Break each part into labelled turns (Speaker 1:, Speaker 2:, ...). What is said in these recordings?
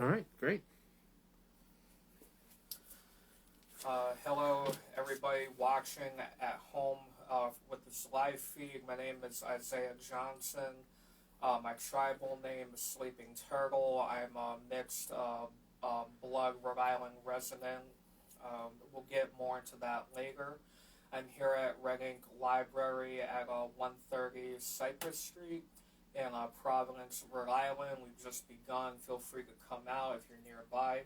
Speaker 1: All right, great.
Speaker 2: Hello, everybody watching at home with this live feed. My name is Isaiah Johnson. My tribal name is Sleeping Turtle. I'm a mixed blood Rhode Island resident. We'll get more into that later. I'm here at Red Ink Library at 130 Cypress Street in Providence, Rhode Island. We've just begun. Feel free to come out if you're nearby.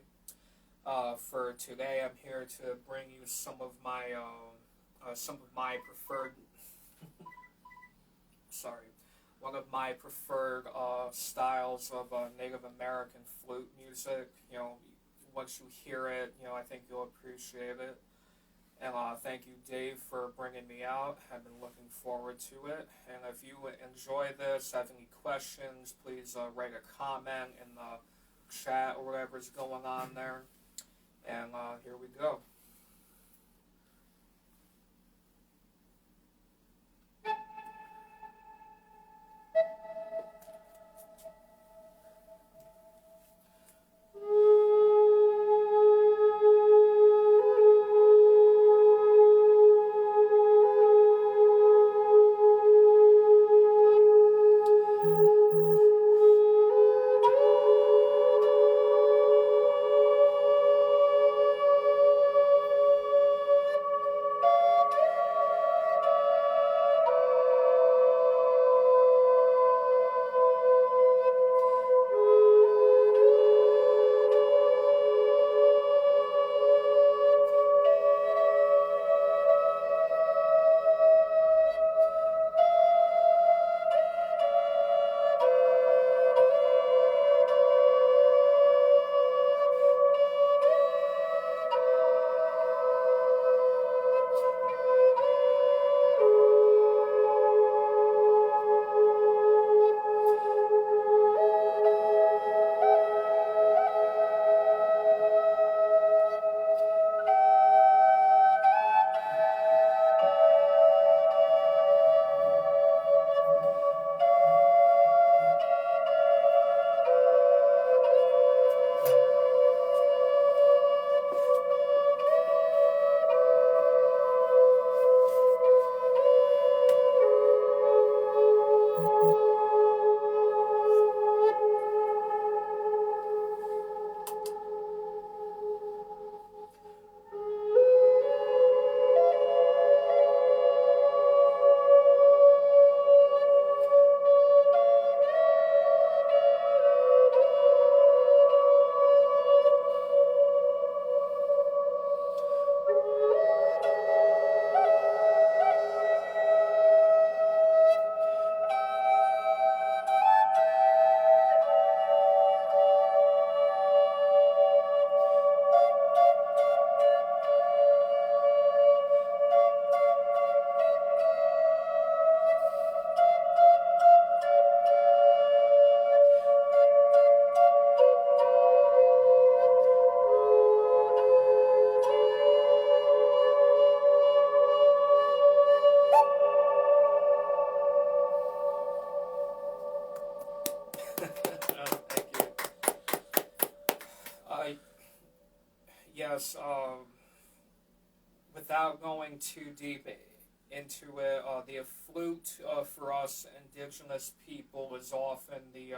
Speaker 2: For today, I'm here to bring you some of my preferred. Sorry, one of my preferred styles of Native American flute music. Once you hear it, I think you'll appreciate it. And thank you, Dave, for bringing me out. I've been looking forward to it. And if you enjoy this, have any questions, please write a comment in the chat or whatever's going on there. And here we go. Thank you. Uh, yes, without going too deep into it, the flute for us indigenous people is often the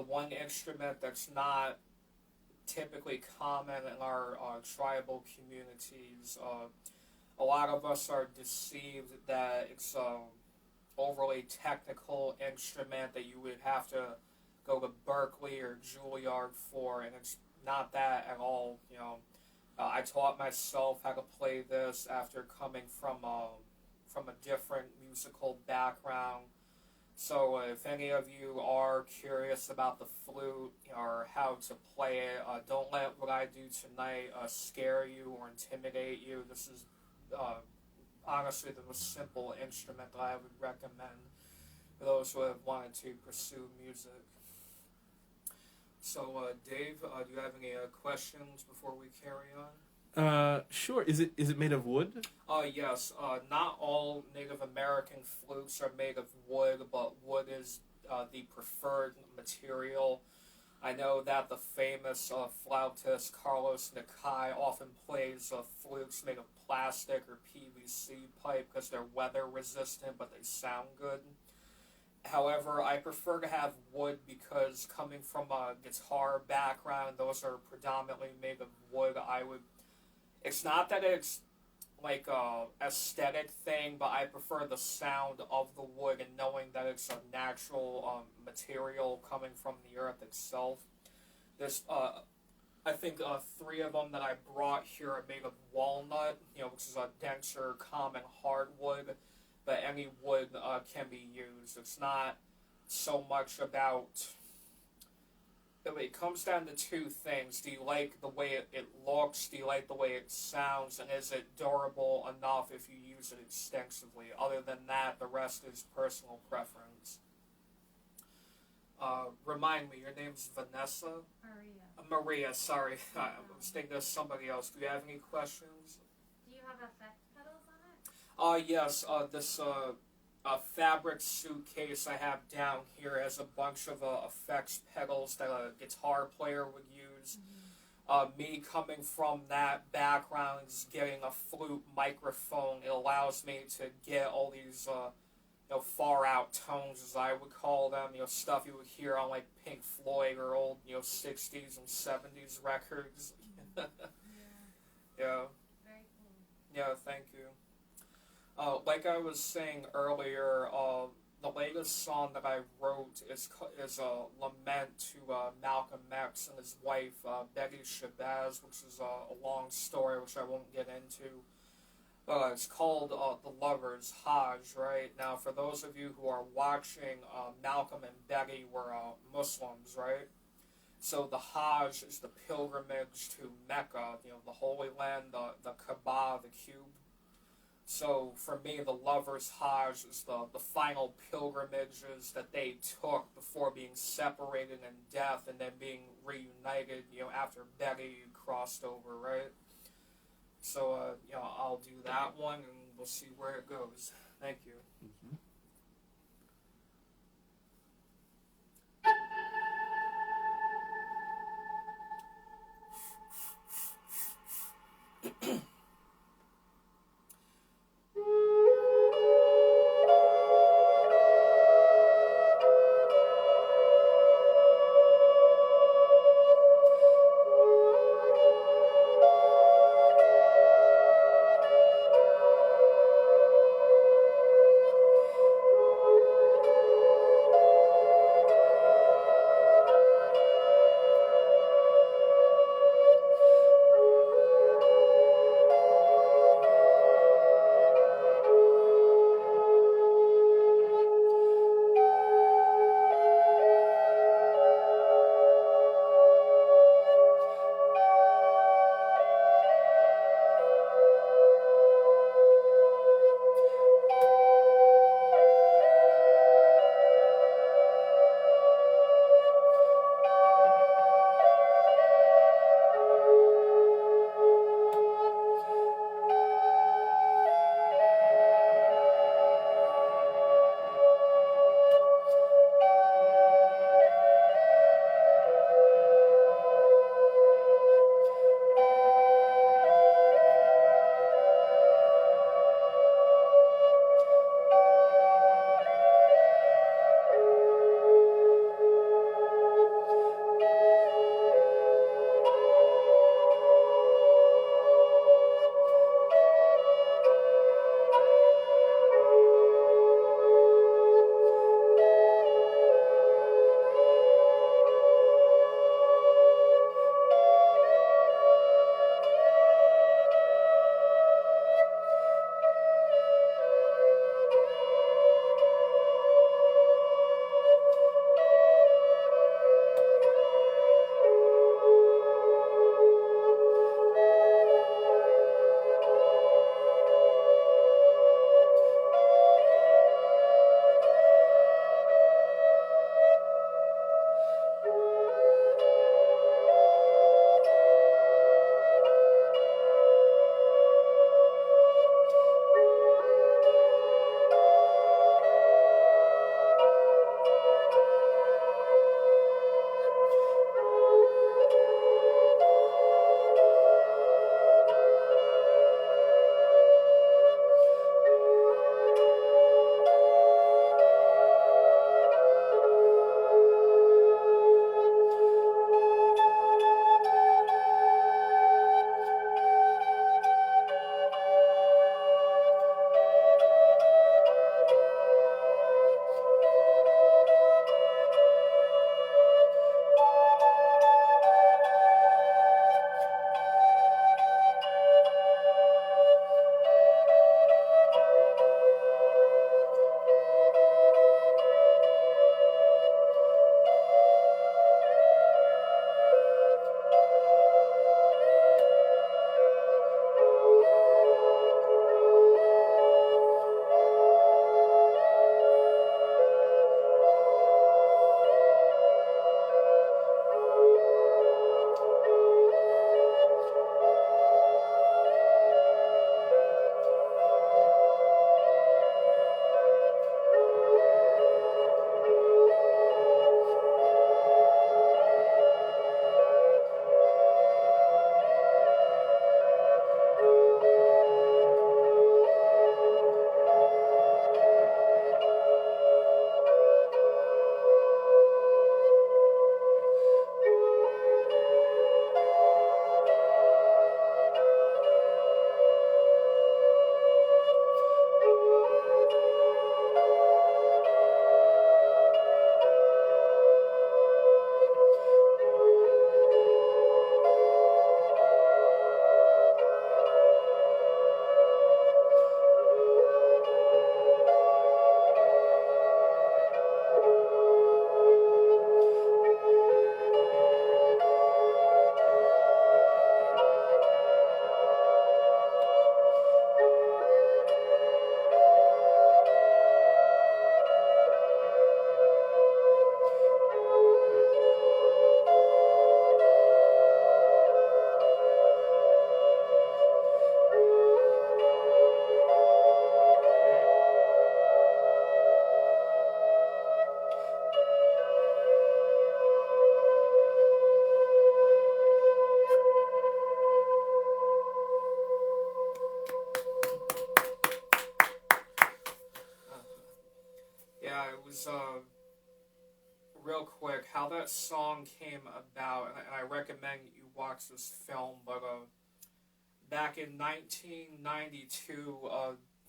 Speaker 2: one instrument that's not typically common in our tribal communities. A lot of us are deceived that it's overly technical instrument that you would have to go to Berkeley or Juilliard for, and it's not that at all. I taught myself how to play this after coming from a different musical background. So if any of you are curious about the flute or how to play it, don't let what I do tonight scare you or intimidate you. This is honestly the most simple instrument that I would recommend for those who have wanted to pursue music. So, Dave, do you have any questions before we carry on?
Speaker 1: Sure. Is it made of wood?
Speaker 2: Yes. Not all Native American flutes are made of wood, but wood is the preferred material. I know that the famous flautist Carlos Nakai often plays flutes made of plastic or PVC pipe because they're weather resistant, but they sound good. However, I prefer to have wood because coming from a guitar background, those are predominantly made of wood. It's not that it's like a aesthetic thing, but I prefer the sound of the wood and knowing that it's a natural material coming from the earth itself. There's, I think, three of them that I brought here are made of walnut, which is a denser, common hardwood, but any wood can be used. It's not so much about. It comes down to two things. Do you like the way it looks? Do you like the way it sounds? And is it durable enough if you use it extensively? Other than that, the rest is personal preference. Remind me, your name's Vanessa? Maria, sorry. I was thinking of somebody else. Do you have any questions?
Speaker 3: Do you have effect pedals on it?
Speaker 2: Yes. This fabric suitcase I have down here has a bunch of effects pedals that a guitar player would use. Me coming from that background, getting a flute microphone, it allows me to get all these far out tones, as I would call them, stuff you would hear on like Pink Floyd or old 60s and 70s records.
Speaker 3: Yeah.
Speaker 2: Yeah.
Speaker 3: Very cool.
Speaker 2: Yeah, thank you. Like I was saying earlier, the latest song that I wrote is a lament to Malcolm X and his wife, Betty Shabazz, which is a long story which I won't get into. It's called The Lovers, Hajj, right? Now, for those of you who are watching, Malcolm and Betty were Muslims, right? So the Hajj is the pilgrimage to Mecca, the Holy Land, the Kaaba, the cube. So for me, the Lovers' Hajj is the final pilgrimages that they took before being separated in death and then being reunited, after Betty crossed over, right? So, I'll do that one and we'll see where it goes. Thank you.
Speaker 1: Mm-hmm.
Speaker 2: that song came about, and I recommend you watch this film, but back in 1992,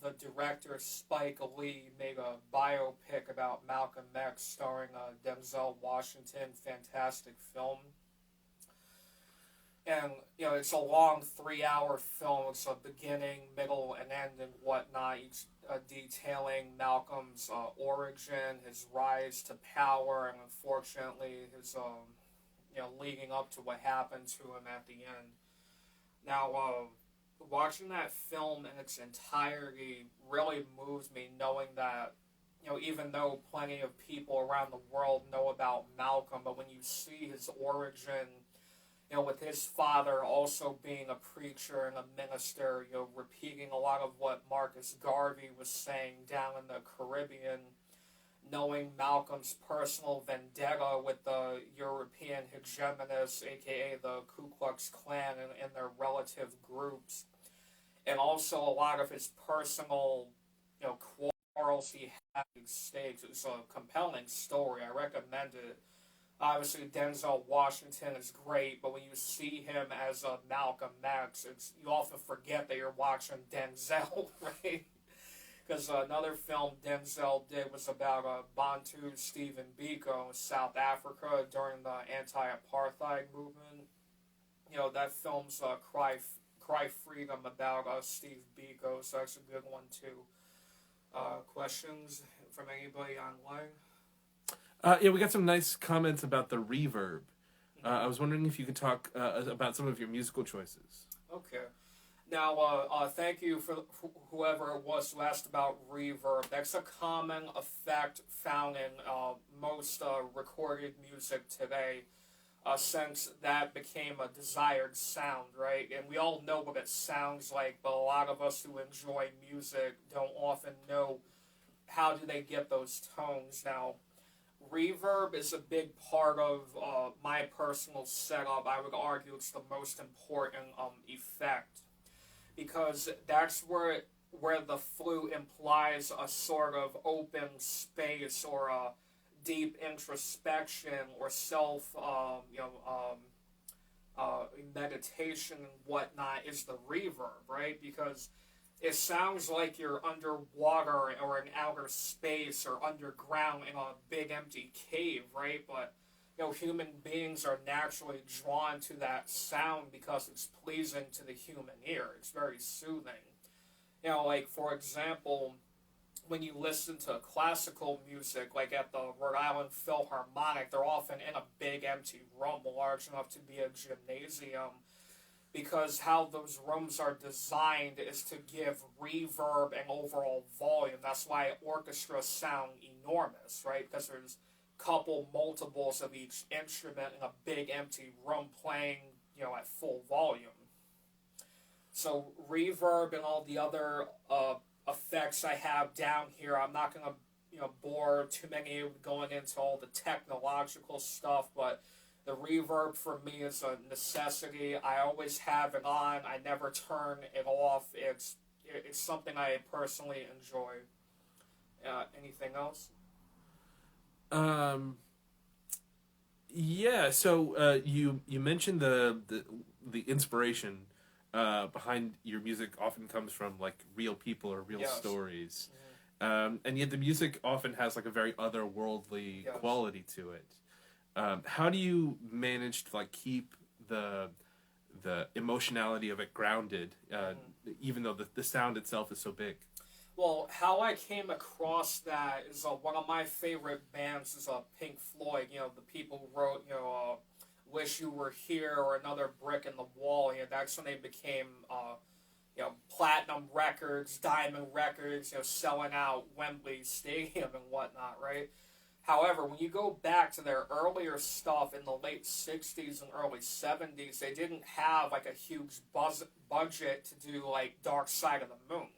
Speaker 2: the director Spike Lee made a biopic about Malcolm X starring Denzel Washington. Fantastic film. And, you know, it's a long 3-hour film. It's a beginning, middle, and end and whatnot, each detailing Malcolm's origin, his rise to power, and unfortunately his, leading up to what happened to him at the end. Now, watching that film in its entirety really moves me, knowing that, you know, even though plenty of people around the world know about Malcolm, but when you see his origin, you know, with his father also being a preacher and a minister, you know, repeating a lot of what Marcus Garvey was saying down in the Caribbean, knowing Malcolm's personal vendetta with the European hegemonists, aka the Ku Klux Klan and their relative groups, and also a lot of his personal, you know, quarrels he had at stakes. It's a compelling story. I recommend it. Obviously, Denzel Washington is great, but when you see him as Malcolm X, you often forget that you're watching Denzel, right? Because another film Denzel did was about Bantu Stephen Biko in South Africa during the anti-apartheid movement. You know, that film's Cry Freedom about Steve Biko, so that's a good one too. Questions from anybody online?
Speaker 1: Yeah, we got some nice comments about the reverb. I was wondering if you could talk about some of your musical choices.
Speaker 2: Okay. Now, thank you for whoever it was who asked about reverb. That's a common effect found in most recorded music today, since that became a desired sound, right? And we all know what it sounds like, but a lot of us who enjoy music don't often know how do they get those tones. Now, reverb is a big part of my personal setup. I would argue it's the most important effect, because that's where the flute implies a sort of open space or a deep introspection or self, meditation and whatnot, is the reverb, right? Because it sounds like you're underwater or in outer space or underground in a big empty cave, right? But, you know, human beings are naturally drawn to that sound because it's pleasing to the human ear. It's very soothing. You know, like, for example, when you listen to classical music, like at the Rhode Island Philharmonic, they're often in a big empty room large enough to be a gymnasium, because how those rooms are designed is to give reverb and overall volume. That's why orchestras sound enormous, right? Because there's couple multiples of each instrument in a big empty room playing, you know, at full volume. So reverb and all the other effects I have down here, I'm not going to, you know, bore too many of you going into all the technological stuff, but the reverb for me is a necessity. I always have it on. I never turn it off. It's something I personally enjoy. Anything else?
Speaker 1: Yeah. So you mentioned the inspiration behind your music often comes from like real people or real stories, and yet the music often has like a very otherworldly quality to it. How do you manage to like keep the emotionality of it grounded, even though the sound itself is so big?
Speaker 2: Well, how I came across that is one of my favorite bands is Pink Floyd. You know, the people who wrote, you know, "Wish You Were Here" or "Another Brick in the Wall." You know, that's when they became, you know, platinum records, diamond records. You know, selling out Wembley Stadium and whatnot, right? However, when you go back to their earlier stuff in the late 60s and early 70s, they didn't have like a huge budget to do like Dark Side of the Moon.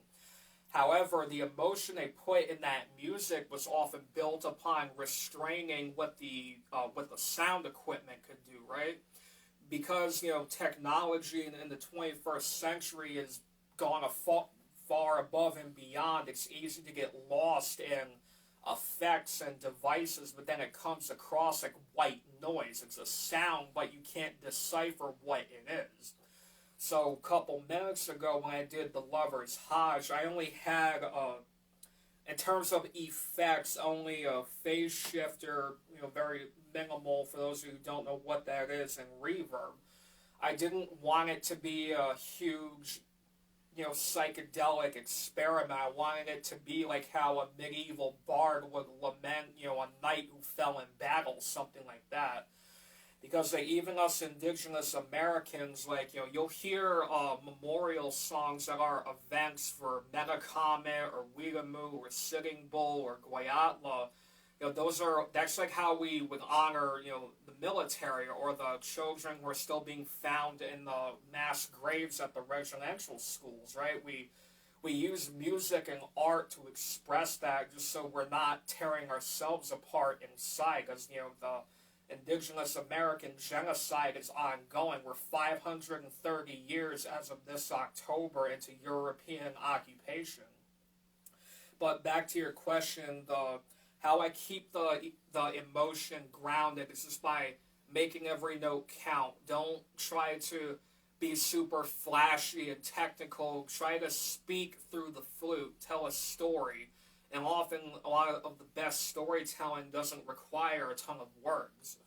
Speaker 2: However, the emotion they put in that music was often built upon restraining what the sound equipment could do, right? Because, you know, technology in the 21st century has gone far above and beyond. It's easy to get lost in effects and devices, but then it comes across like white noise. It's a sound, but you can't decipher what it is. So a couple minutes ago when I did the Lover's Hajj, I only had, in terms of effects, only a phase shifter, very minimal for those who don't know what that is, and reverb. I didn't want it to be a huge, psychedelic experiment. I wanted it to be like how a medieval bard would lament, a knight who fell in battle, something like that. Because even us indigenous Americans, you'll hear memorial songs that are events for Metacomet or Weegamoo or Sitting Bull or Guayatla. That's like how we would honor, the military or the children who are still being found in the mass graves at the residential schools, right? We use music and art to express that, just so we're not tearing ourselves apart inside, because, the Indigenous American genocide is ongoing. We're 530 years as of this October into European occupation. But back to your question, how I keep the emotion grounded is just by making every note count. Don't try to be super flashy and technical. Try to speak through the flute, tell a story. And often, a lot of the best storytelling doesn't require a ton of words.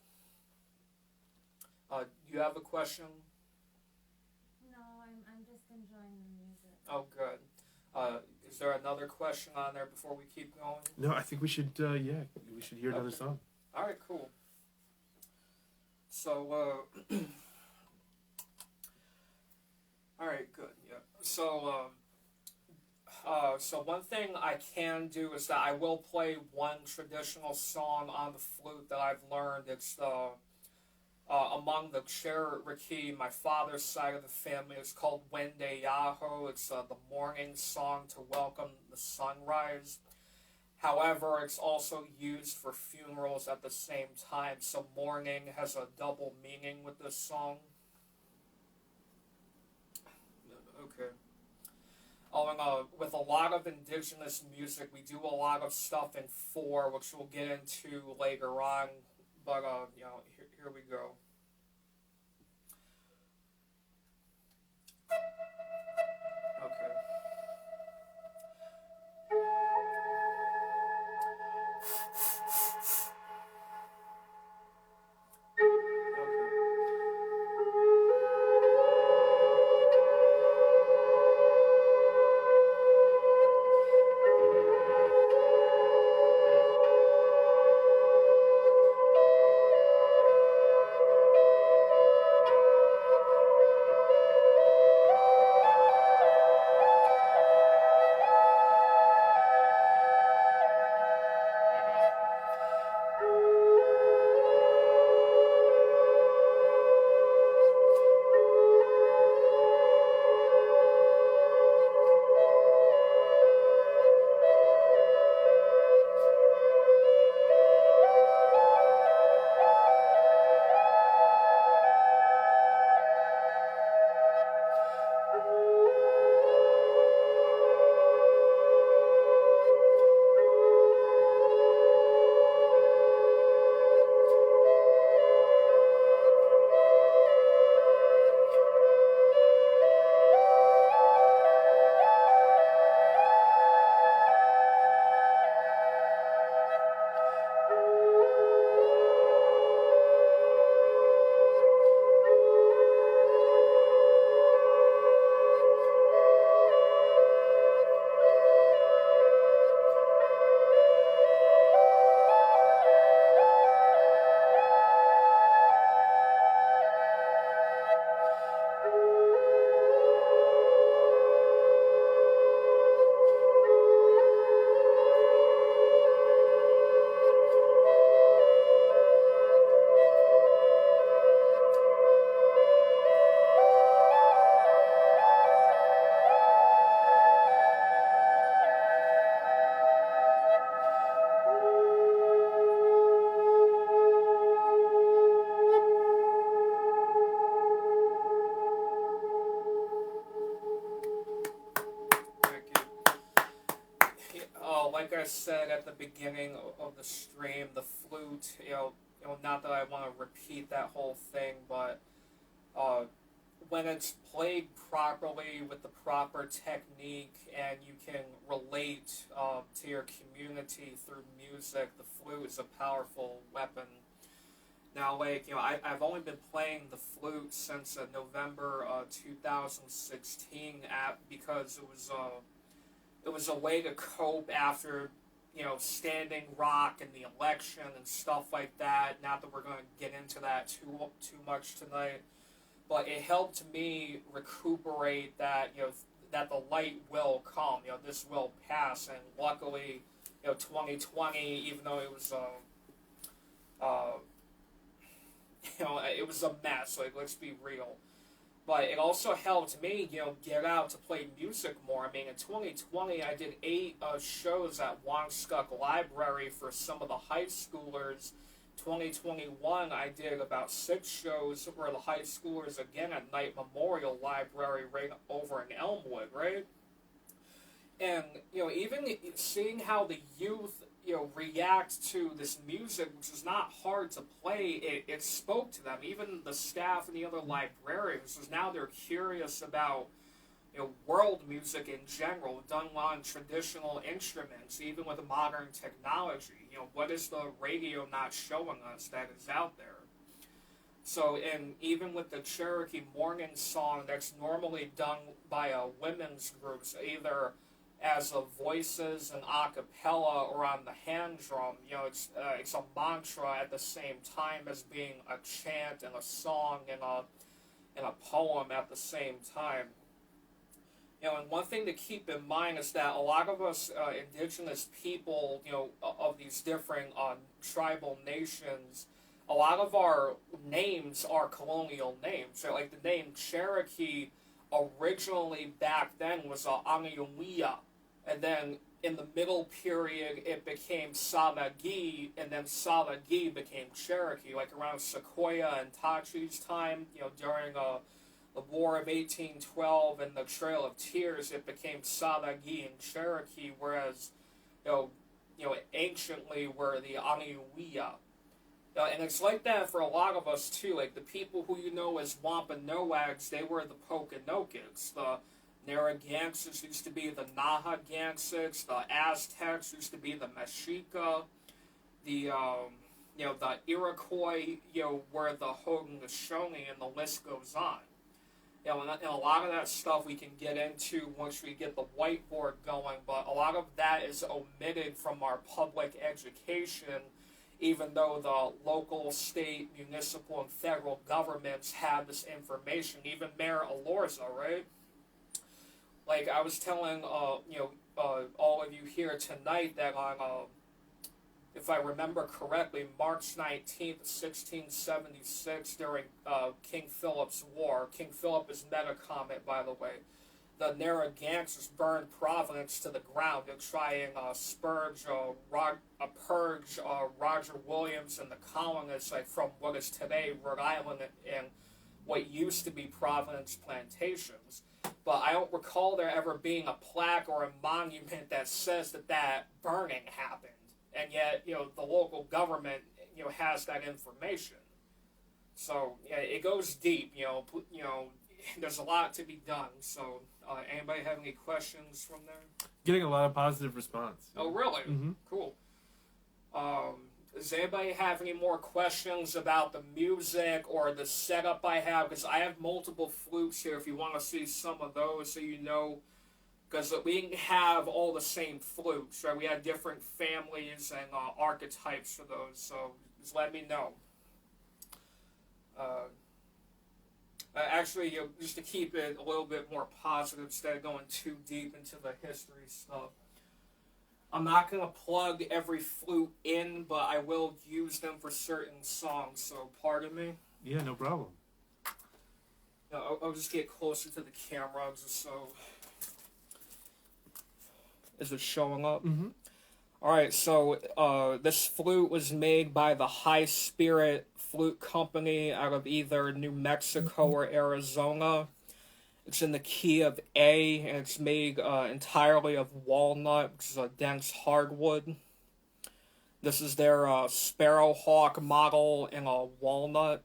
Speaker 2: You have a question?
Speaker 3: No, I'm just enjoying the music.
Speaker 2: Oh, good. Is there another question on there before we keep going?
Speaker 1: No, I think we should, we should hear another song.
Speaker 2: All right, cool. So, all right, good, yeah. So, so one thing I can do is that I will play one traditional song on the flute that I've learned. It's among the Cherokee, my father's side of the family. It's called Wende Yaho. It's the morning song to welcome the sunrise. However, it's also used for funerals at the same time, so mourning has a double meaning with this song. Okay. With a lot of indigenous music, we do a lot of stuff in 4, which we'll get into later on, but, here we go. Okay. said at the beginning of the stream, the flute, not that I want to repeat that whole thing, but when it's played properly with the proper technique and you can relate to your community through music, the flute is a powerful weapon. Now, I've only been playing the flute since November 2016 because it was a way to cope after, Standing Rock and the election and stuff like that. Not that we're going to get into that too much tonight. But it helped me recuperate that, that the light will come. This will pass. And luckily, 2020, even though it was, it was a mess. Let's be real. But it also helped me, get out to play music more. I mean, in 2020, I did 8 shows at Wangskuck Library for some of the high schoolers. 2021, I did about 6 shows for the high schoolers again at Knight Memorial Library right over in Elmwood, right? And, even seeing how the youth, react to this music, which is not hard to play, it spoke to them. Even the staff and the other librarians, because now they're curious about, world music in general, done on traditional instruments, even with modern technology. What is the radio not showing us that is out there? So, and even with the Cherokee Morning Song, that's normally done by women's groups, either as voices and a cappella or on the hand drum. It's a mantra at the same time as being a chant and a song and a poem at the same time. And one thing to keep in mind is that a lot of us indigenous people, of these different tribal nations, a lot of our names are colonial names. So, like the name Cherokee originally back then was Aniuia, and then in the middle period it became Salagi, and then Salagi became Cherokee, like around Sequoyah and Tachi's time, during the War of 1812 and the Trail of Tears, it became Salagi and Cherokee, whereas, anciently were the Aniuia. And it's like that for a lot of us, too. Like, the people who you know as Wampanoags, they were the Pokanokics. The Narragansetts used to be the Nahagansetts. The Aztecs used to be the Mexica. The, the Iroquois, were the Haudenosaunee, and the list goes on. And a lot of that stuff we can get into once we get the whiteboard going, but a lot of that is omitted from our public education, even though the local, state, municipal, and federal governments have this information. Even Mayor Elorza, right? Like, I was telling, all of you here tonight that on, if I remember correctly, March 19th, 1676, during King Philip's War. King Philip is Metacomet, by the way. The Narragansetts burned Providence to the ground to try and purge Roger Williams and the colonists, like, from what is today Rhode Island and what used to be Providence plantations. But I don't recall there ever being a plaque or a monument that says that burning happened. And yet, the local government, has that information. So, it goes deep, there's a lot to be done. So, anybody have any questions from there?
Speaker 1: Getting a lot of positive response.
Speaker 2: Oh, really?
Speaker 1: Mm-hmm.
Speaker 2: Cool. Does anybody have any more questions about the music or the setup I have? Because I have multiple flutes here if you want to see some of those so you know. Because we didn't have all the same flutes, right? We had different families and archetypes for those, so just let me know. Actually, just to keep it a little bit more positive instead of going too deep into the history stuff, I'm not going to plug every flute in, but I will use them for certain songs, so pardon me.
Speaker 1: Yeah, no problem.
Speaker 2: I'll just get closer to the camera just so... Is it showing up?
Speaker 1: Mm-hmm.
Speaker 2: Alright, so this flute was made by the High Spirit Flute Company out of either New Mexico or Arizona. It's in the key of A, and it's made entirely of walnut, which is a dense hardwood. This is their Sparrowhawk model in a walnut.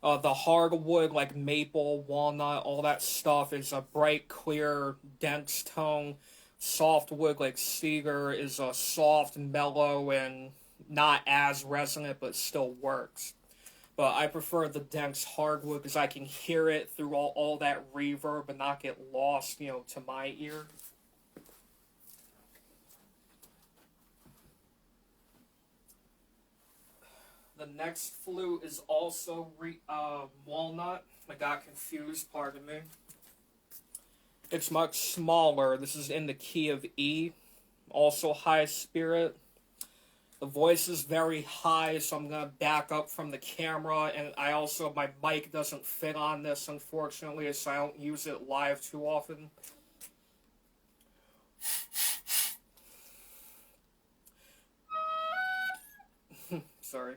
Speaker 2: The hardwood, like maple, walnut, all that stuff, is a bright, clear, dense tone. Softwood, like cedar, is a soft, mellow, and not as resonant, but still works. But I prefer the dense hardwood because I can hear it through all that reverb and not get lost, to my ear. The next flute is also walnut. I got confused, pardon me. It's much smaller. This is in the key of E, also high spirit. The voice is very high, so I'm going to back up from the camera, and my mic doesn't fit on this, unfortunately, so I don't use it live too often. Sorry.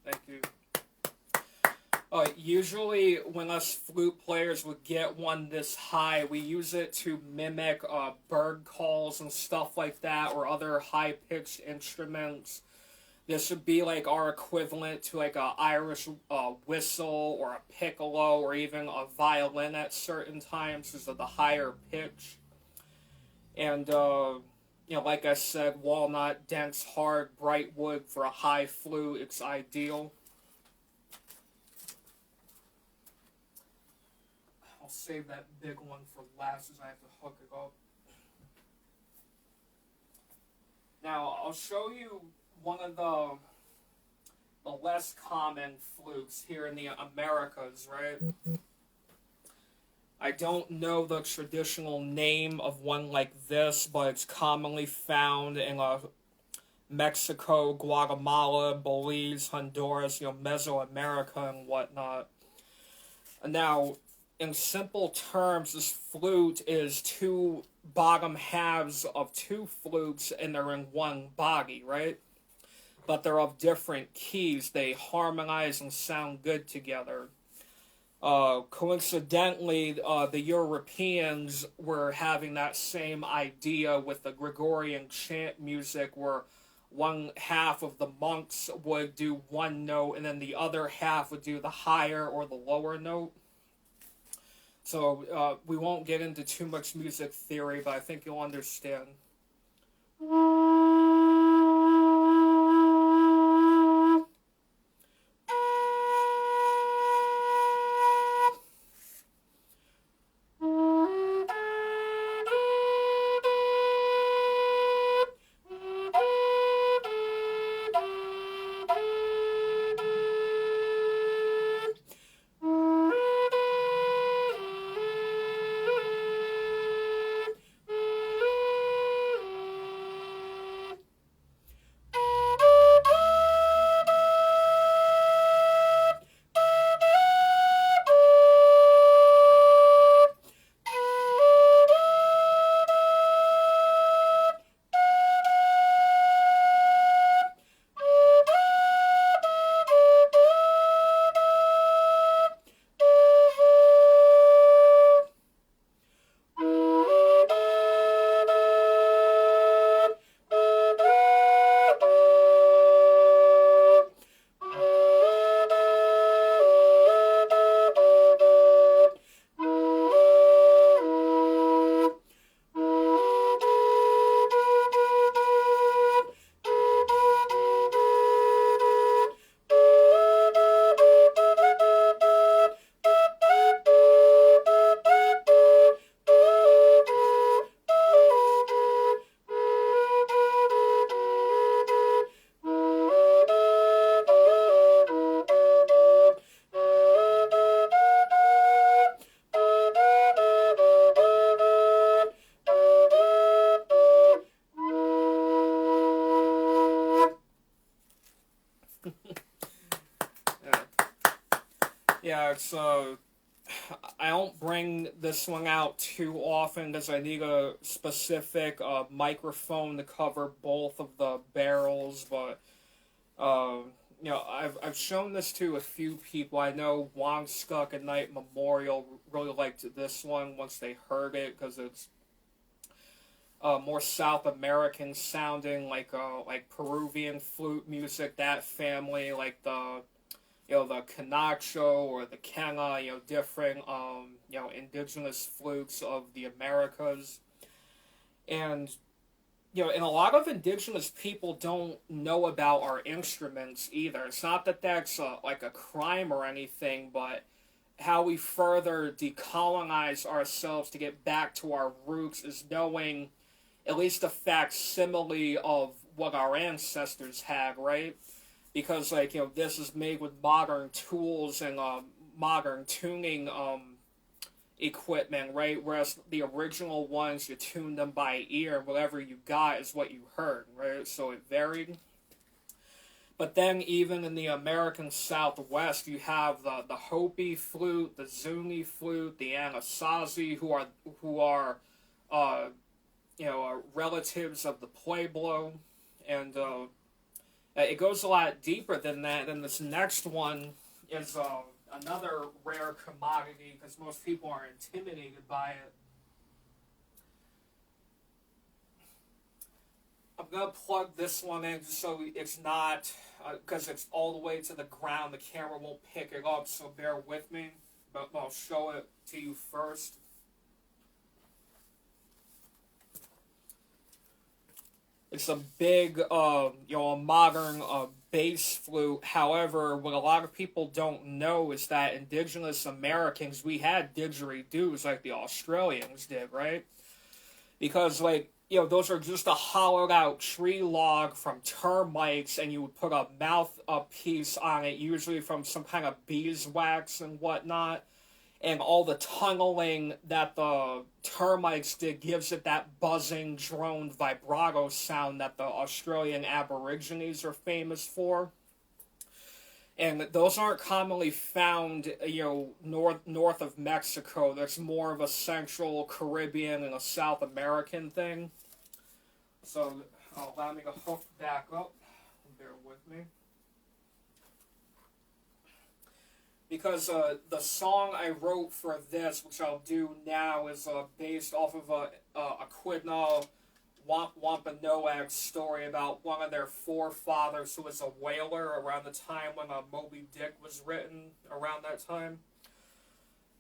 Speaker 2: Thank you. Usually, when us flute players would get one this high, we use it to mimic bird calls and stuff like that, or other high-pitched instruments. This would be like our equivalent to like a Irish whistle or a piccolo or even a violin at certain times because of the higher pitch. And like I said, walnut, dense, hard, bright wood for a high flute, it's ideal. I'll save that big one for last as I have to hook it up. Now, I'll show you one of the less common flutes here in the Americas, right? I don't know the traditional name of one like this, but it's commonly found in Mexico, Guatemala, Belize, Honduras, Mesoamerica and whatnot. Now, in simple terms, this flute is two bottom halves of two flutes, and they're in one body, right? But they're of different keys. They harmonize and sound good together. Coincidentally, the Europeans were having that same idea with the Gregorian chant music, where one half of the monks would do one note, and then the other half would do the higher or the lower note. So we won't get into too much music theory, but I think you'll understand. Yeah, it's I don't bring this one out too often because I need a specific microphone to cover both of the barrels. But you know, I've shown this to a few people. I know Wongskuk and Night Memorial really liked this one once they heard it because it's more South American sounding, like Peruvian flute music. That family, like the the Canacho or the Quena, different, indigenous flutes of the Americas. And, and a lot of indigenous people don't know about our instruments either. It's not that that's like a crime or anything, but how we further decolonize ourselves to get back to our roots is knowing at least a facsimile of what our ancestors had, right? Because, this is made with modern tools and modern tuning equipment, right? Whereas the original ones, you tuned them by ear, and whatever you got is what you heard, right? So it varied. But then even in the American Southwest, you have the Hopi flute, the Zuni flute, the Anasazi, who are relatives of the Pueblo, and it goes a lot deeper than that. And this next one is another rare commodity because most people are intimidated by it. I'm going to plug this one in just so it's not, because it's all the way to the ground, the camera won't pick it up, so bear with me. But I'll show it to you first. It's a big, a modern bass flute. However, what a lot of people don't know is that indigenous Americans, we had didgeridoos like the Australians did, right? Because, those are just a hollowed out tree log from termites, and you would put a mouthpiece on it, usually from some kind of beeswax and whatnot. And all the tunneling that the termites did gives it that buzzing, droned vibrato sound that the Australian Aborigines are famous for. And those aren't commonly found, north of Mexico. That's more of a Central Caribbean and a South American thing. So, allow me to hook back up. Bear with me. Because the song I wrote for this, which I'll do now, is based off of a Aquidneck Wampanoag story about one of their forefathers who was a whaler around the time when Moby Dick was written, around that time.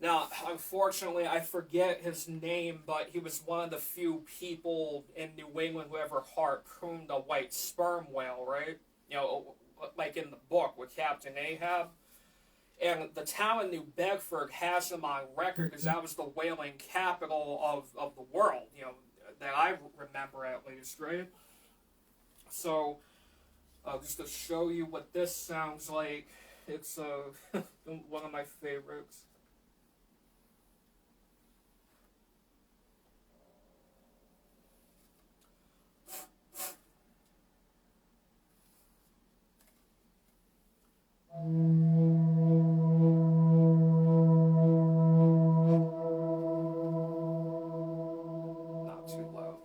Speaker 2: Now, unfortunately, I forget his name, but he was one of the few people in New England who ever harpooned a white sperm whale, right? Like in the book with Captain Ahab. And the town in New Bedford has him on record because that was the whaling capital of the world, that I remember at least, right? So, just to show you what this sounds like, it's one of my favorites. Not too loud.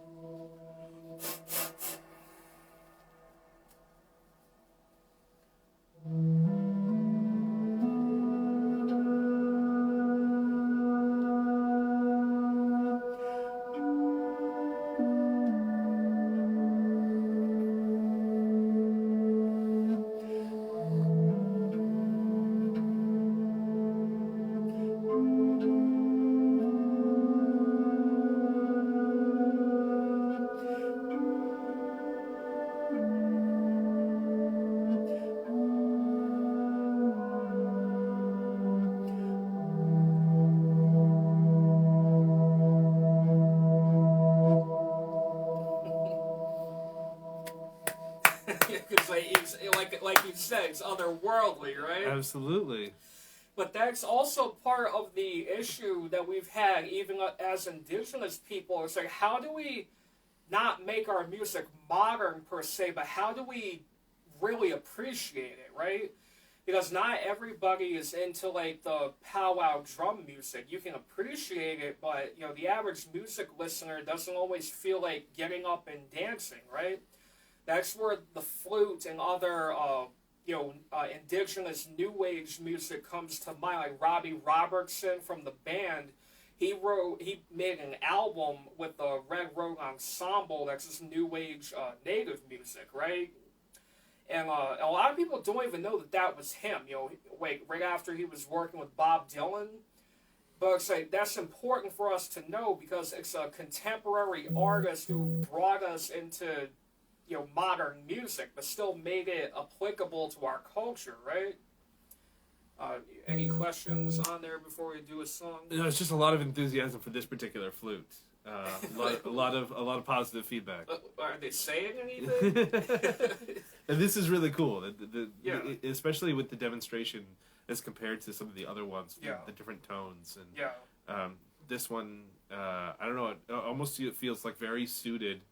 Speaker 2: Because like you said, it's otherworldly, right?
Speaker 1: Absolutely.
Speaker 2: But that's also part of the issue that we've had, even as indigenous people. It's like, how do we not make our music modern per se, but how do we really appreciate it, right? because not everybody is into like the powwow drum music. You can appreciate it, but you know the average music listener doesn't always feel like getting up and dancing, right? That's where the flute and other indigenous new age music comes to mind. Like Robbie Robertson from the band, he made an album with the Red Road Ensemble. That's just new age native music, right? And a lot of people don't even know that that was him. You know, like right after he was working with Bob Dylan. But it's like that's important for us to know because it's a contemporary artist who brought us into modern music, but still made it applicable to our culture, right? Any questions on there before we do a song?
Speaker 1: No, it's just a lot of enthusiasm for this particular flute. A lot of positive feedback.
Speaker 2: Are they saying anything?
Speaker 1: And this is really cool.
Speaker 2: Yeah.
Speaker 1: Especially with the demonstration as compared to some of the other ones,
Speaker 2: yeah.
Speaker 1: the different tones. And
Speaker 2: yeah.
Speaker 1: This one, I don't know, it feels like very suited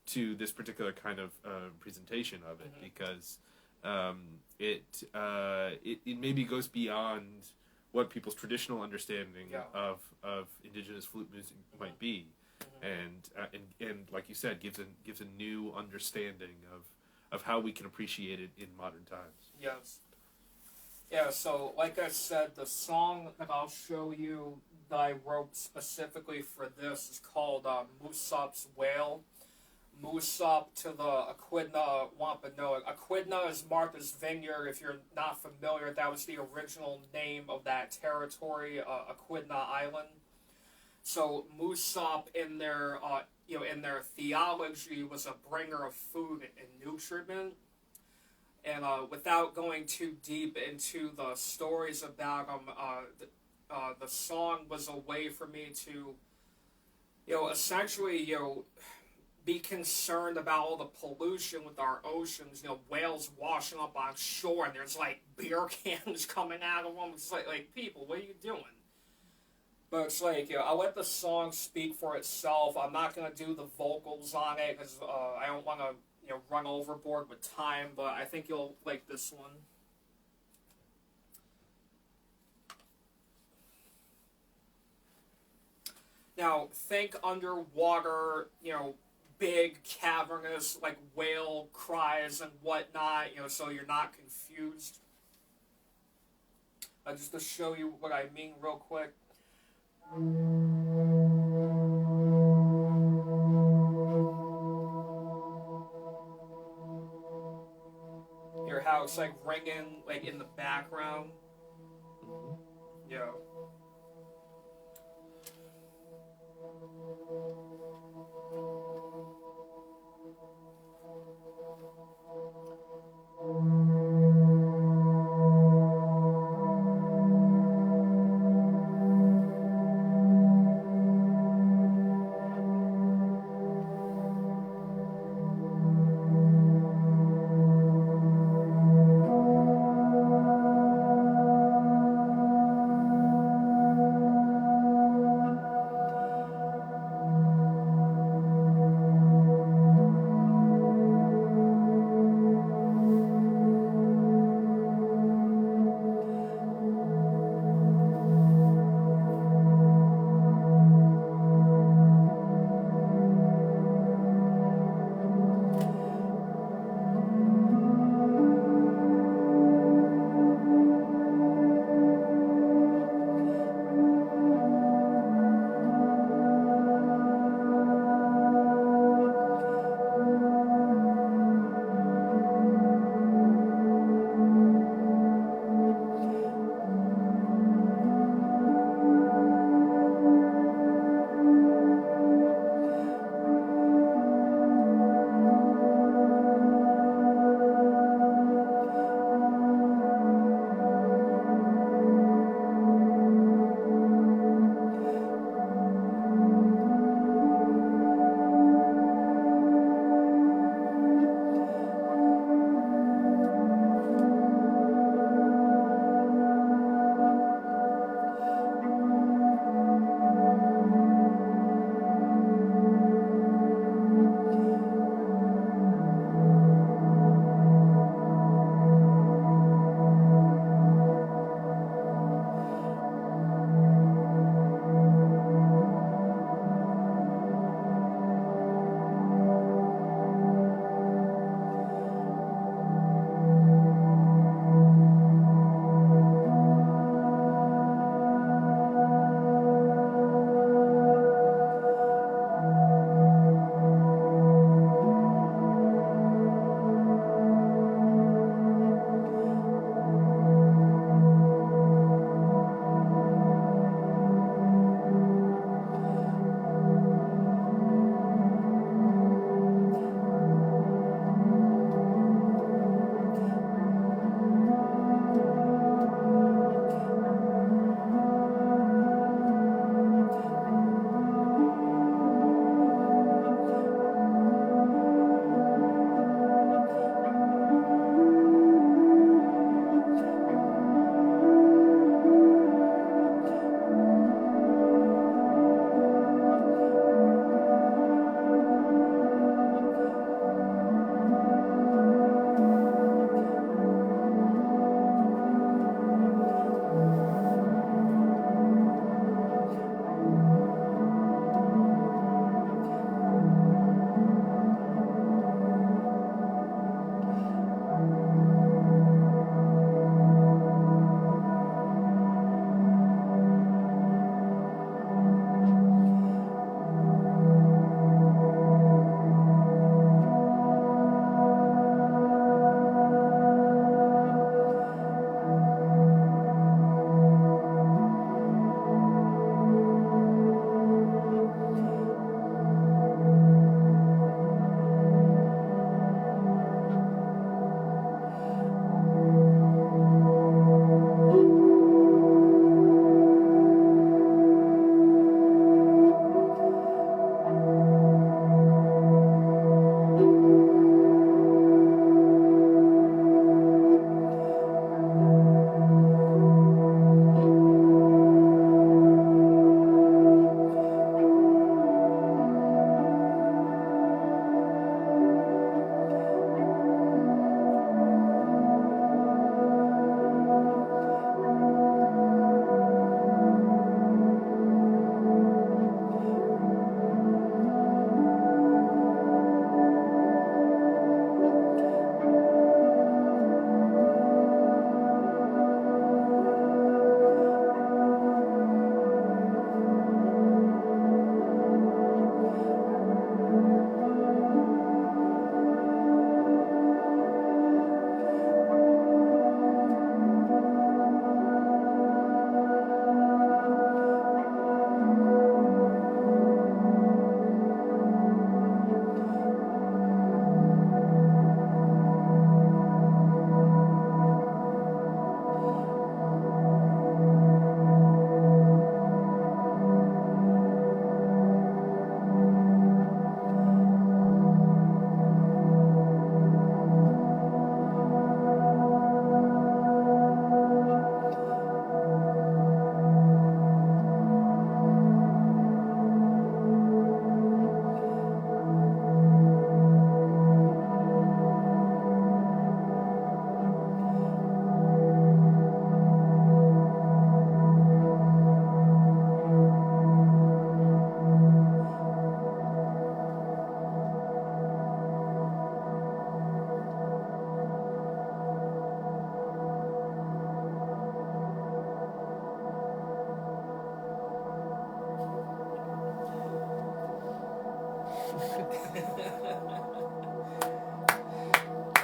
Speaker 1: to this particular kind of presentation of it, mm-hmm. because it maybe goes beyond what people's traditional understanding
Speaker 2: yeah.
Speaker 1: of indigenous flute music mm-hmm. might be, mm-hmm. and like you said, gives a new understanding of how we can appreciate it in modern times.
Speaker 2: Yes. Yeah. So, like I said, the song that I'll show you that I wrote specifically for this is called Moosop's Wail. Moosop to the Aquidna Wampanoag. Aquidna is Martha's Vineyard. If you're not familiar, that was the original name of that territory, Aquidna Island. So Moosop, in their theology, was a bringer of food and nutriment. And without going too deep into the stories about them, the song was a way for me to, essentially, be concerned about all the pollution with our oceans, whales washing up on shore, and there's, like, beer cans coming out of them. It's like people, what are you doing? But it's like, I'll let the song speak for itself. I'm not going to do the vocals on it, because I don't want to, run overboard with time, but I think you'll like this one. Now, think underwater, big, cavernous, like whale cries and whatnot, so you're not confused. Just to show you what I mean real quick. Hear how it's like ringing, like in the background. Yeah.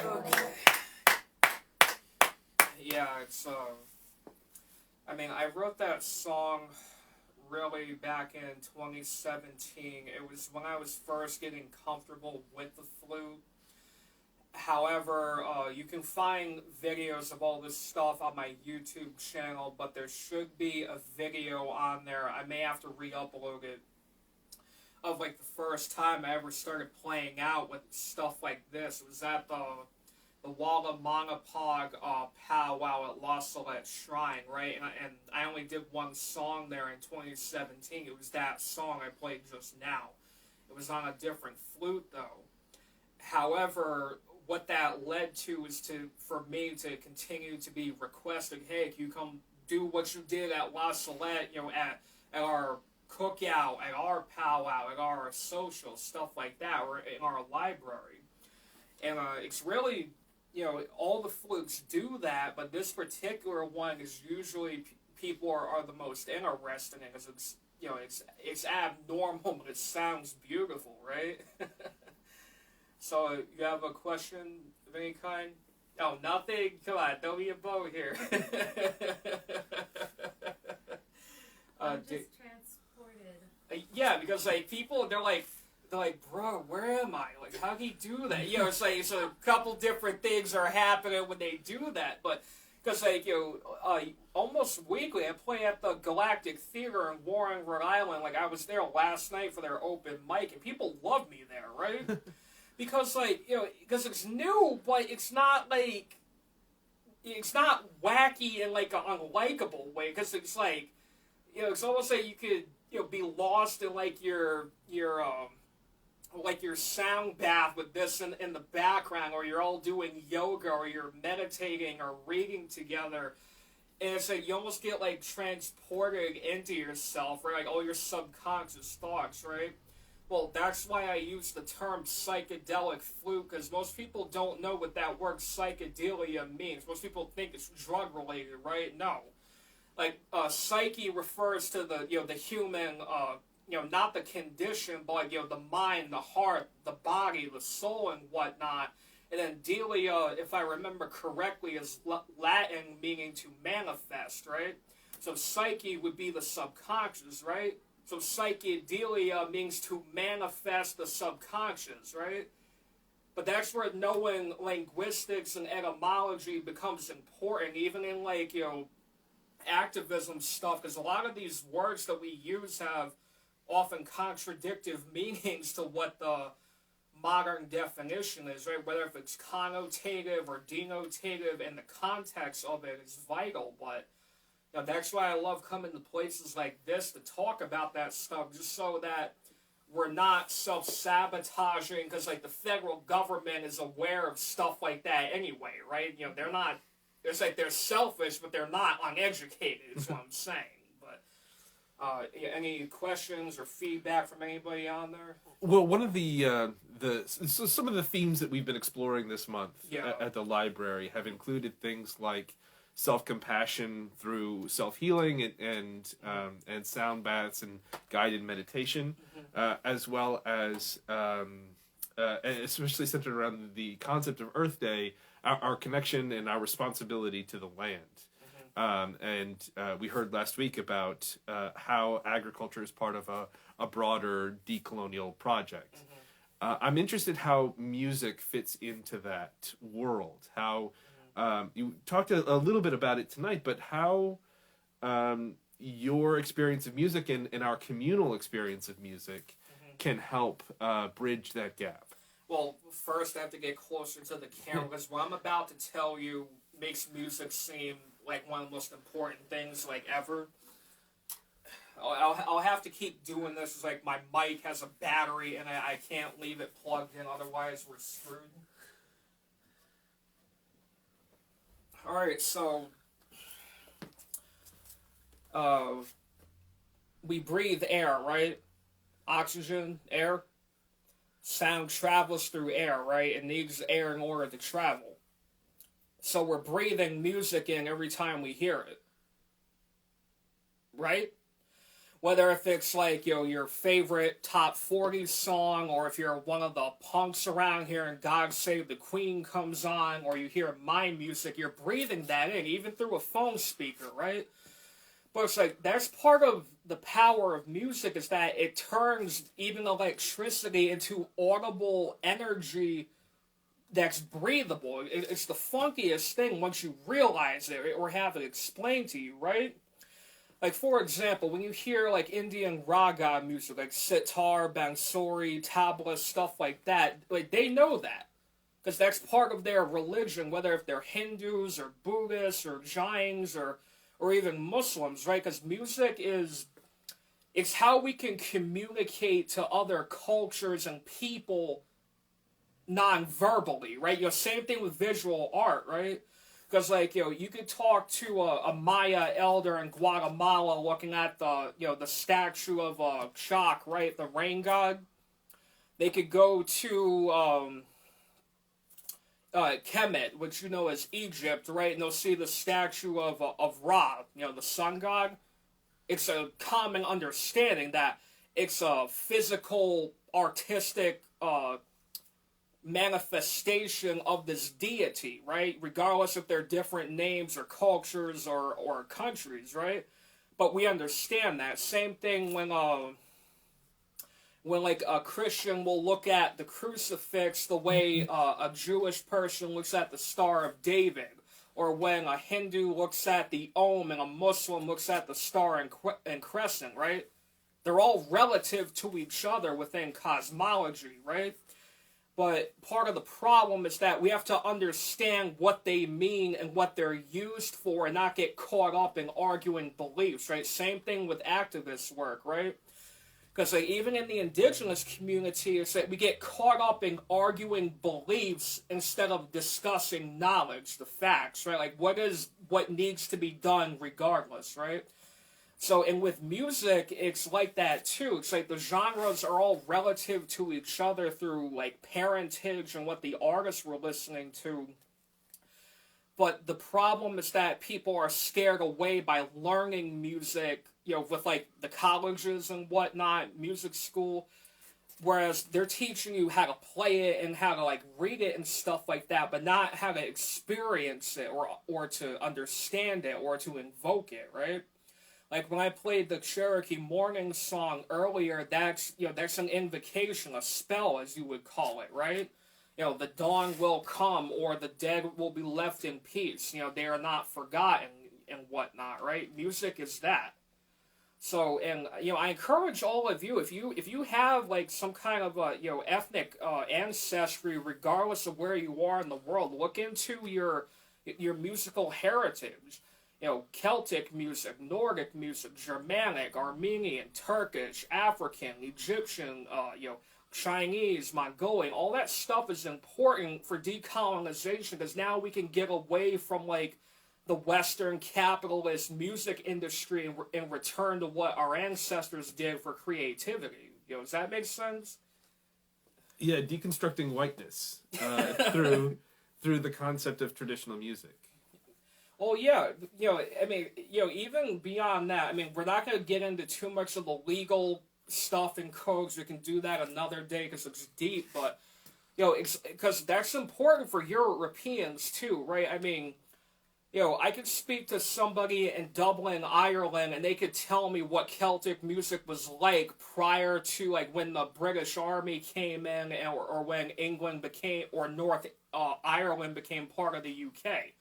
Speaker 2: Okay. Yeah, it's I mean, I wrote that song really back in 2017. It was when I was first getting comfortable with the flute. However, you can find videos of all this stuff on my YouTube channel, but there should be a video on there. I may have to re-upload it, of like the first time I ever started playing out with stuff like this. It was at the Walla Manapog powwow at La Salette Shrine, right? And I only did one song there in 2017. It was that song I played just now. It was on a different flute, though. However, what that led to is for me to continue to be requested, hey, can you come do what you did at La Salette, at our cookout, at our powwow, at our social, stuff like that, or in our library. And it's really, all the flutes do that, but this particular one is usually people are the most interested in, because it's abnormal, but it sounds beautiful, right? So, you have a question of any kind? Oh, nothing? Come on, throw me a bone here.
Speaker 3: I'm just transported.
Speaker 2: Yeah, because, people, they're like, bro, where am I? Like, how'd he do that? It's like, so a couple different things are happening when they do that, but, because, almost weekly, I play at the Galactic Theater in Warren, Rhode Island. Like, I was there last night for their open mic, and people love me there, right? Because, because it's new, but it's not, it's not wacky in, an unlikable way, because it's, it's almost like you could, be lost in, your sound bath with this in the background, or you're all doing yoga, or you're meditating, or reading together, and it's like you almost get, transported into yourself, right? All your subconscious thoughts, right? Well, that's why I use the term psychedelic flute, because most people don't know what that word psychedelia means. Most people think it's drug-related, right? No. Psyche refers to the human, not the condition, but, the mind, the heart, the body, the soul, and whatnot. And then delia, if I remember correctly, is Latin meaning to manifest, right? So psyche would be the subconscious, right? So psychedelia means to manifest the subconscious, right? But that's where knowing linguistics and etymology becomes important, even in, activism stuff, because a lot of these words that we use have often contradictive meanings to what the modern definition is, right? Whether if it's connotative or denotative, and the context of it is vital, but that's why I love coming to places like this to talk about that stuff, just so that we're not self-sabotaging, because, the federal government is aware of stuff like that anyway, right? They're not, it's they're selfish, but they're not uneducated, is what I'm saying. But, any questions or feedback from anybody on there?
Speaker 1: Well, one of so some of the themes that we've been exploring this month at the library have included things like self-compassion through self-healing and sound baths and guided meditation, as well as especially centered around the concept of Earth Day, our connection and our responsibility to the land. And we heard last week about how agriculture is part of a broader decolonial project. I'm interested how music fits into that world, how you talked a little bit about it tonight, but how your experience of music and our communal experience of music can help bridge that gap.
Speaker 2: Well, first I have to get closer to the camera, because what I'm about to tell you makes music seem like one of the most important things ever. I'll have to keep doing this. It's my mic has a battery and I can't leave it plugged in, otherwise we're screwed. Alright, so we breathe air, right? Oxygen, air. Sound travels through air, right? It needs air in order to travel. So we're breathing music in every time we hear it. Right? Whether if it's like, your favorite top 40 song, or if you're one of the punks around here and God Save the Queen comes on, or you hear my music, you're breathing that in, even through a phone speaker, right? But it's like, that's part of the power of music, is that it turns even electricity into audible energy that's breathable. It's the funkiest thing once you realize it or have it explained to you, right? Like, for example, when you hear, like, Indian raga music, like sitar, bansuri, tabla, stuff like that, like, they know that. Because that's part of their religion, whether if they're Hindus or Buddhists or Jains or even Muslims, right? Because music it's how we can communicate to other cultures and people non-verbally, right? Same thing with visual art, right? Because, like, you could talk to a Maya elder in Guatemala looking at the statue of Chak, right? The rain god. They could go to Kemet, which is Egypt, right? And they'll see the statue of Ra, the sun god. It's a common understanding that it's a physical, artistic manifestation of this deity, right? Regardless if they're different names or cultures or countries, right? But we understand that. Same thing when like a Christian will look at the crucifix the way a Jewish person looks at the Star of David, or when a Hindu looks at the Om and a Muslim looks at the Star and Crescent, right? They're all relative to each other within cosmology, right? But part of the problem is that we have to understand what they mean and what they're used for and not get caught up in arguing beliefs, right? Same thing with activist work, right? Because even in the indigenous community, it's that we get caught up in arguing beliefs instead of discussing knowledge, the facts, right? Like, what needs to be done regardless, right? So, and with music, it's like that too. It's like the genres are all relative to each other through, like, parentage and what the artists were listening to. But the problem is that people are scared away by learning music, with, like, the colleges and whatnot, music school. Whereas they're teaching you how to play it and how to, like, read it and stuff like that, but not how to experience it or to understand it or to invoke it, right? Like, when I played the Cherokee Morning song earlier, that's an invocation, a spell, as you would call it, right? The dawn will come, or the dead will be left in peace. They are not forgotten and whatnot, right? Music is that. So, and, I encourage all of you, if you have, like, some kind of, ethnic ancestry, regardless of where you are in the world, look into your musical heritage. Celtic music, Nordic music, Germanic, Armenian, Turkish, African, Egyptian, Chinese, Mongolian, all that stuff is important for decolonization, because now we can get away from, like, the Western capitalist music industry and return to what our ancestors did for creativity. Does that make sense?
Speaker 1: Yeah, deconstructing whiteness through the concept of traditional music.
Speaker 2: Well, yeah, I mean, even beyond that, I mean, we're not going to get into too much of the legal stuff and codes. We can do that another day because it's deep, but, because that's important for Europeans too, right? I mean, I could speak to somebody in Dublin, Ireland, and they could tell me what Celtic music was like prior to, like, when the British Army came in, or when England or North Ireland became part of the UK.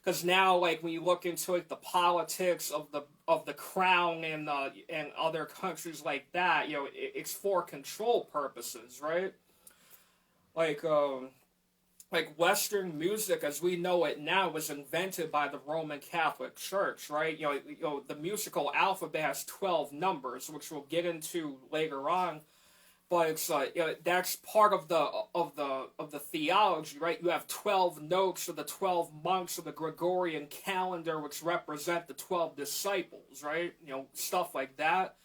Speaker 2: Because now, like, when you look into, like, the politics of the crown and other countries like that, it's for control purposes, right? Like Western music, as we know it now, was invented by the Roman Catholic Church, right? The musical alphabet has 12 numbers, which we'll get into later on. But it's that's part of the theology, right? You have 12 notes of the 12 monks of the Gregorian calendar, which represent the 12 disciples, right? Stuff like that.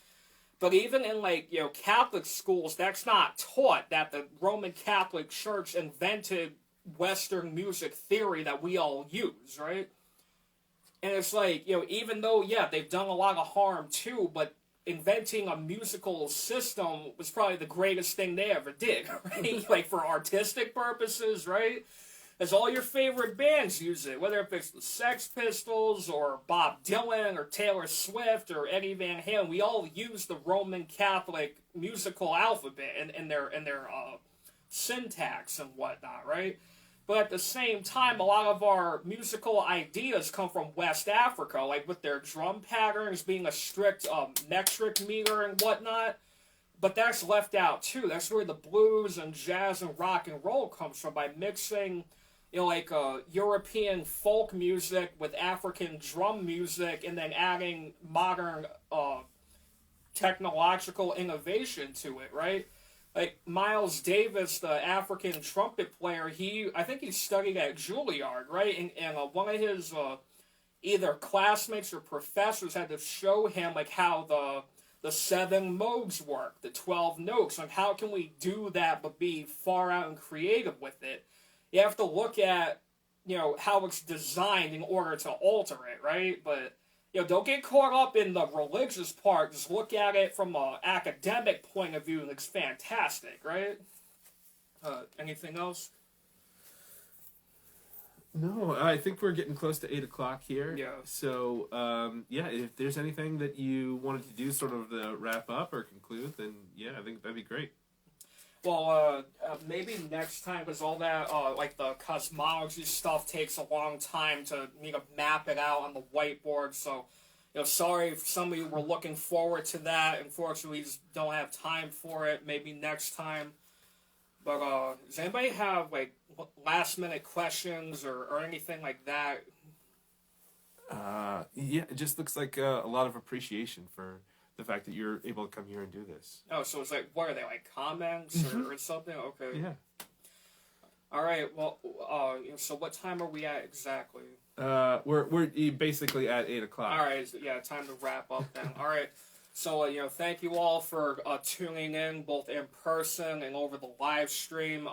Speaker 2: But even in, like, Catholic schools, that's not taught, that the Roman Catholic Church invented Western music theory that we all use, right? And it's like, even though, yeah, they've done a lot of harm too, but inventing a musical system was probably the greatest thing they ever did, right? Like for artistic purposes, right? As all your favorite bands use it, whether if it's the Sex Pistols or Bob Dylan or Taylor Swift or Eddie Van Halen, we all use the Roman Catholic musical alphabet in their syntax and whatnot, right? But at the same time, a lot of our musical ideas come from West Africa, like with their drum patterns being a strict metric meter and whatnot. But that's left out too. That's where the blues and jazz and rock and roll comes from, by mixing, like European folk music with African drum music, and then adding modern technological innovation to it, right? Like Miles Davis, the African trumpet player, I think he studied at Juilliard, right? And one of his either classmates or professors had to show him like how the 7 modes work, the 12 notes, and how can we do that but be far out and creative with it. You have to look at, how it's designed in order to alter it, right? But, don't get caught up in the religious part. Just look at it from an academic point of view, and it's fantastic, right? Anything else?
Speaker 1: No, I think we're getting close to 8 o'clock here.
Speaker 2: Yeah.
Speaker 1: So, if there's anything that you wanted to do sort of to wrap up or conclude, then yeah, I think that'd be great.
Speaker 2: Well, maybe next time, because all that, like the cosmology stuff takes a long time to map it out on the whiteboard. So, sorry if some of you were looking forward to that. Unfortunately, we just don't have time for it. Maybe next time. But does anybody have like last minute questions or anything like that?
Speaker 1: It just looks like a lot of appreciation for the fact that you're able to come here and do this.
Speaker 2: Oh, so it's like, what are they, like comments or something? Okay.
Speaker 1: Yeah.
Speaker 2: All right. Well, so what time are we at exactly?
Speaker 1: We're basically at 8 o'clock.
Speaker 2: All right. Yeah, time to wrap up then. All right. So, thank you all for tuning in, both in person and over the live stream.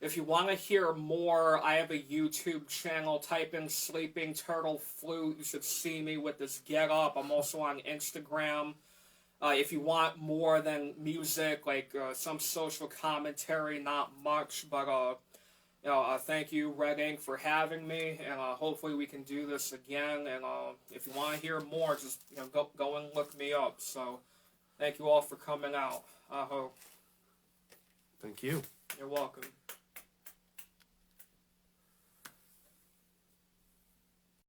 Speaker 2: If you want to hear more, I have a YouTube channel. Type in Sleeping Turtle Flute. You should see me with this get up. I'm also on Instagram. If you want more than music, like some social commentary, not much, but thank you, Red Ink, for having me, and hopefully we can do this again. And if you want to hear more, just go and look me up. So, thank you all for coming out. I hope.
Speaker 1: Thank you.
Speaker 2: You're welcome.